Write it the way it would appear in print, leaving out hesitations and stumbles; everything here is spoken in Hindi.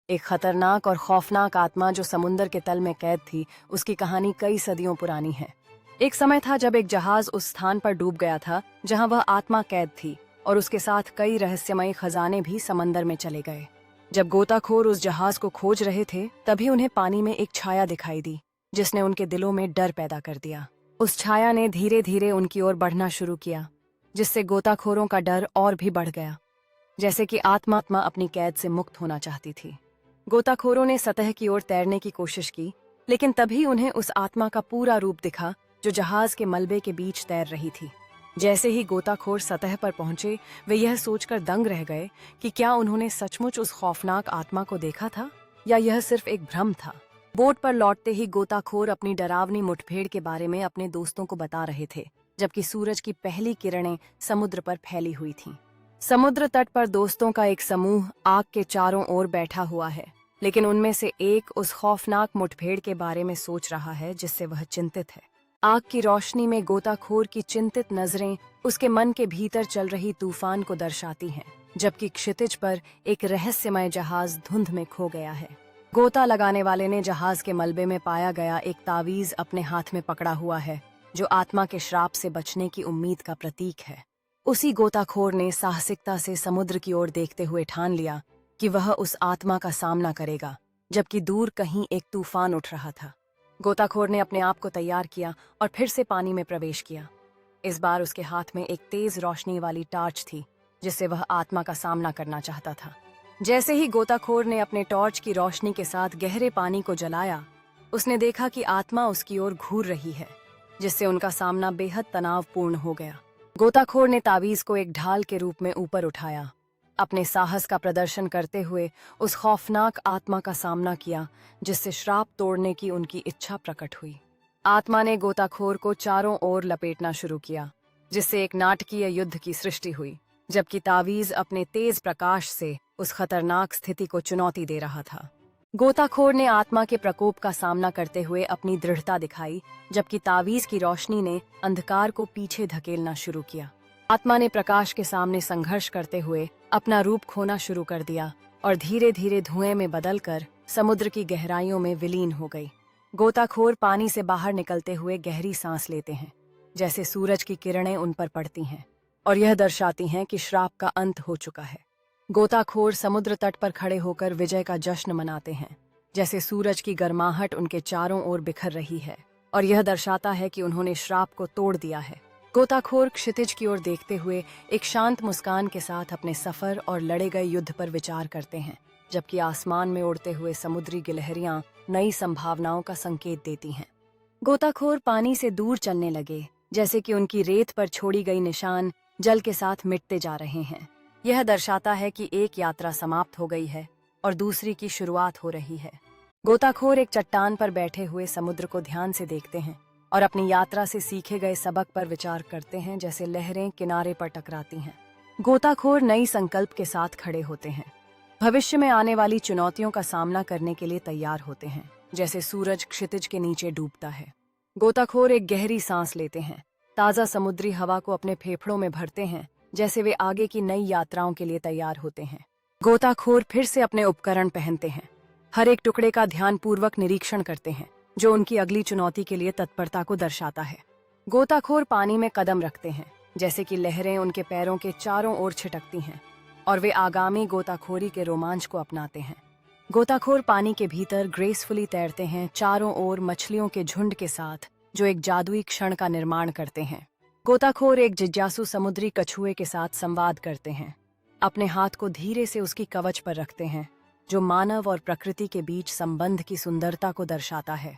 एक खतरनाक और खौफनाक आत्मा जो समुंदर के तल में कैद थी, उसकी कहानी कई सदियों पुरानी है। एक समय था जब एक जहाज उस स्थान पर डूब गया था जहां वह आत्मा कैद थी, और उसके साथ कई रहस्यमयी खजाने भी समंदर में चले गए। जब गोताखोर उस जहाज को खोज रहे थे, तभी उन्हें पानी में एक छाया दिखाई दी, जिसने उनके दिलों में डर पैदा कर दिया। उस छाया ने धीरे धीरे उनकी ओर बढ़ना शुरू किया, जिससे गोताखोरों का डर और भी बढ़ गया, जैसे कि आत्मा अपनी कैद से मुक्त होना चाहती थी। गोताखोरों ने सतह की ओर तैरने की कोशिश की, लेकिन तभी उन्हें उस आत्मा का पूरा रूप दिखा जो जहाज के मलबे के बीच तैर रही थी। जैसे ही गोताखोर सतह पर पहुंचे, वे यह सोचकर दंग रह गए कि क्या उन्होंने सचमुच उस खौफनाक आत्मा को देखा था या यह सिर्फ एक भ्रम था। बोट पर लौटते ही गोताखोर अपनी डरावनी मुठभेड़ के बारे में अपने दोस्तों को बता रहे थे, जबकि सूरज की पहली किरणें समुद्र पर फैली हुई थीं। समुद्र तट पर दोस्तों का एक समूह आग के चारों ओर बैठा हुआ है, लेकिन उनमें से एक उस खौफनाक मुठभेड़ के बारे में सोच रहा है जिससे वह चिंतित है। आग की रोशनी में गोताखोर की चिंतित नजरें उसके मन के भीतर चल रही तूफान को दर्शाती हैं, जबकि क्षितिज पर एक रहस्यमय जहाज धुंध में खो गया है। गोता लगाने वाले ने जहाज के मलबे में पाया गया एक तावीज अपने हाथ में पकड़ा हुआ है, जो आत्मा के श्राप से बचने की उम्मीद का प्रतीक है। उसी गोताखोर ने साहसिकता से समुद्र की ओर देखते हुए ठान लिया कि वह उस आत्मा का सामना करेगा, जबकि दूर कहीं एक तूफान उठ रहा था। गोताखोर ने अपने आप को तैयार किया और फिर से पानी में प्रवेश किया। इस बार उसके हाथ में एक तेज रोशनी वाली टॉर्च थी, जिससे वह आत्मा का सामना करना चाहता था। जैसे ही गोताखोर ने अपने टॉर्च की रोशनी के साथ गहरे पानी को जलाया, उसने देखा कि आत्मा उसकी ओर घूर रही है, जिससे उनका सामना बेहद तनावपूर्ण हो गया। गोताखोर ने तावीज को एक ढाल के रूप में ऊपर उठाया, अपने साहस का प्रदर्शन करते हुए उस खौफनाक आत्मा का सामना किया, जिससे श्राप तोड़ने की उनकी इच्छा प्रकट हुई। आत्मा ने गोताखोर को चारों ओर लपेटना शुरू किया, जिससे एक नाटकीय युद्ध की सृष्टि हुई, जबकि तावीज अपने तेज प्रकाश से उस खतरनाक स्थिति को चुनौती दे रहा था। गोताखोर ने आत्मा के प्रकोप का सामना करते हुए अपनी दृढ़ता दिखाई, जबकि तावीज की रोशनी ने अंधकार को पीछे धकेलना शुरू किया। आत्मा ने प्रकाश के सामने संघर्ष करते हुए अपना रूप खोना शुरू कर दिया और धीरे धीरे धुएं में बदलकर समुद्र की गहराइयों में विलीन हो गई। गोताखोर पानी से बाहर निकलते हुए गहरी सांस लेते हैं, जैसे सूरज की किरणें उन पर पड़ती हैं और यह दर्शाती हैं कि श्राप का अंत हो चुका है। गोताखोर समुद्र तट पर खड़े होकर विजय का जश्न मनाते हैं, जैसे सूरज की गर्माहट उनके चारों ओर बिखर रही है, और यह दर्शाता है कि उन्होंने श्राप को तोड़ दिया है। गोताखोर क्षितिज की ओर देखते हुए एक शांत मुस्कान के साथ अपने सफर और लड़े गए युद्ध पर विचार करते हैं, जबकि आसमान में उड़ते हुए समुद्री गिलहरियां नई संभावनाओं का संकेत देती हैं। गोताखोर पानी से दूर चलने लगे, जैसे कि उनकी रेत पर छोड़ी गई निशान जल के साथ मिटते जा रहे हैं। यह दर्शाता है कि एक यात्रा समाप्त हो गई है और दूसरी की शुरुआत हो रही है। गोताखोर एक चट्टान पर बैठे हुए समुद्र को ध्यान से देखते हैं और अपनी यात्रा से सीखे गए सबक पर विचार करते हैं, जैसे लहरें किनारे पर टकराती हैं। गोताखोर नई संकल्प के साथ खड़े होते हैं, भविष्य में आने वाली चुनौतियों का सामना करने के लिए तैयार होते हैं, जैसे सूरज क्षितिज के नीचे डूबता है। गोताखोर एक गहरी सांस लेते हैं, ताज़ा समुद्री हवा को अपने फेफड़ों में भरते हैं, जैसे वे आगे की नई यात्राओं के लिए तैयार होते हैं। गोताखोर फिर से अपने उपकरण पहनते हैं, हर एक टुकड़े का ध्यानपूर्वक निरीक्षण करते हैं, जो उनकी अगली चुनौती के लिए तत्परता को दर्शाता है। गोताखोर पानी में कदम रखते हैं, जैसे कि लहरें उनके पैरों के चारों ओर छिटकती हैं, और वे आगामी गोताखोरी के रोमांच को अपनाते हैं। गोताखोर पानी के भीतर ग्रेसफुली तैरते हैं, चारों ओर मछलियों के झुंड के साथ, जो एक जादुई क्षण का निर्माण करते हैं। गोताखोर एक जिज्ञासु समुद्री कछुए के साथ संवाद करते हैं, अपने हाथ को धीरे से उसकी कवच पर रखते हैं, जो मानव और प्रकृति के बीच संबंध की सुंदरता को दर्शाता है।